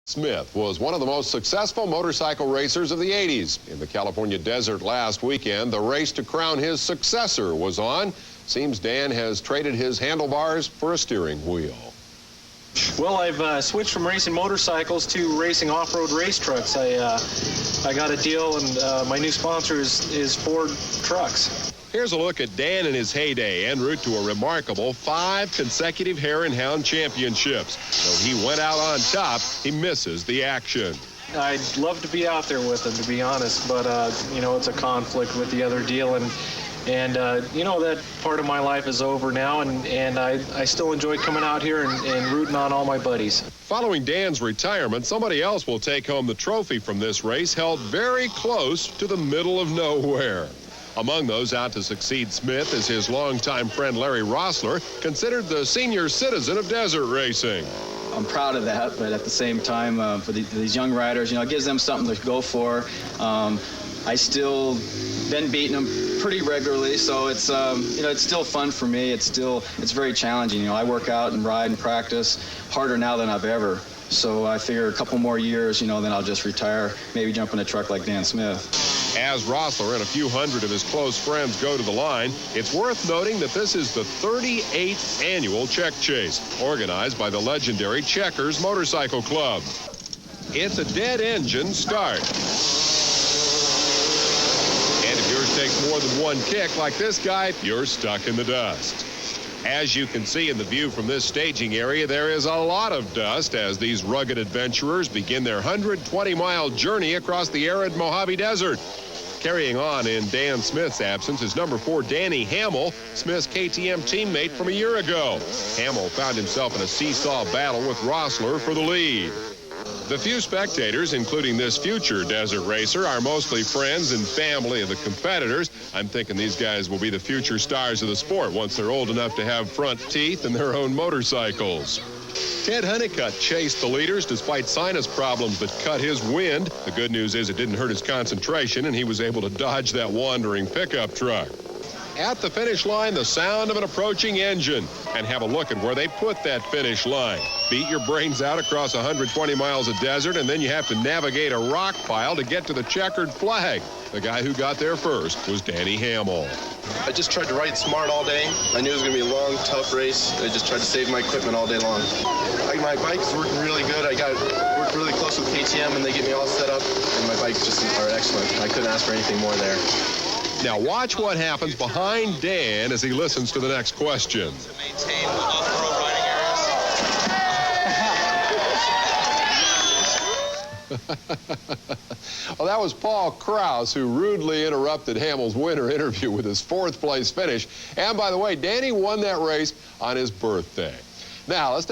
Smith was one of the most successful motorcycle racers of the 80s. In the California desert last weekend, the race to crown his successor was on. Seems Dan has traded his handlebars for a steering wheel. Well, I've switched from racing motorcycles to racing off-road race trucks. I got a deal, and my new sponsor is Ford Trucks. Here's a look at Dan in his heyday, en route to a remarkable 5 consecutive Hare and Hound championships. Though he went out on top, he misses the action. I'd love to be out there with him, to be honest, but you know, it's a conflict with the other deal, and you know, that part of my life is over now, and I still enjoy coming out here and rooting on all my buddies. Following Dan's retirement, somebody else will take home the trophy from this race, held very close to the middle of nowhere. Among those out to succeed Smith is his longtime friend Larry Rossler, considered the senior citizen of desert racing. I'm proud of that, but at the same time, for these young riders, you know, it gives them something to go for. I still been beating them pretty regularly, so it's you know, it's still fun for me. It's very challenging. You know, I work out and ride and practice harder now than I've ever. So I figure a couple more years, you know, then I'll just retire, maybe jump in a truck like Dan Smith. As Rossler and a few hundred of his close friends go to the line, it's worth noting that this is the 38th annual Check Chase, organized by the legendary Checkers Motorcycle Club. It's a dead-engine start. And if yours takes more than one kick like this guy, you're stuck in the dust. As you can see in the view from this staging area, there is a lot of dust as these rugged adventurers begin their 120-mile journey across the arid Mojave Desert. Carrying on in Dan Smith's absence is number 4 Danny Hamill, Smith's KTM teammate from a year ago. Hamill found himself in a seesaw battle with Rossler for the lead. The few spectators, including this future desert racer, are mostly friends and family of the competitors. I'm thinking these guys will be the future stars of the sport once they're old enough to have front teeth and their own motorcycles. Ted Honeycutt chased the leaders despite sinus problems that cut his wind. The good news is it didn't hurt his concentration, and he was able to dodge that wandering pickup truck. At the finish line, the sound of an approaching engine. And have a look at where they put that finish line. Beat your brains out across 120 miles of desert, and then you have to navigate a rock pile to get to the checkered flag. The guy who got there first was Danny Hamill. I just tried to ride smart all day. I knew it was going to be a long, tough race. I just tried to save my equipment all day long. My bike's working really good. Worked really close with KTM, and they get me all set up, and my bikes just are excellent. I couldn't ask for anything more there. Now watch what happens behind Dan as he listens to the next question. To maintain off-road riding areas. Well, that was Paul Krause, who rudely interrupted Hamill's winter interview with his 4th place finish. And by the way, Danny won that race on his birthday. Now let's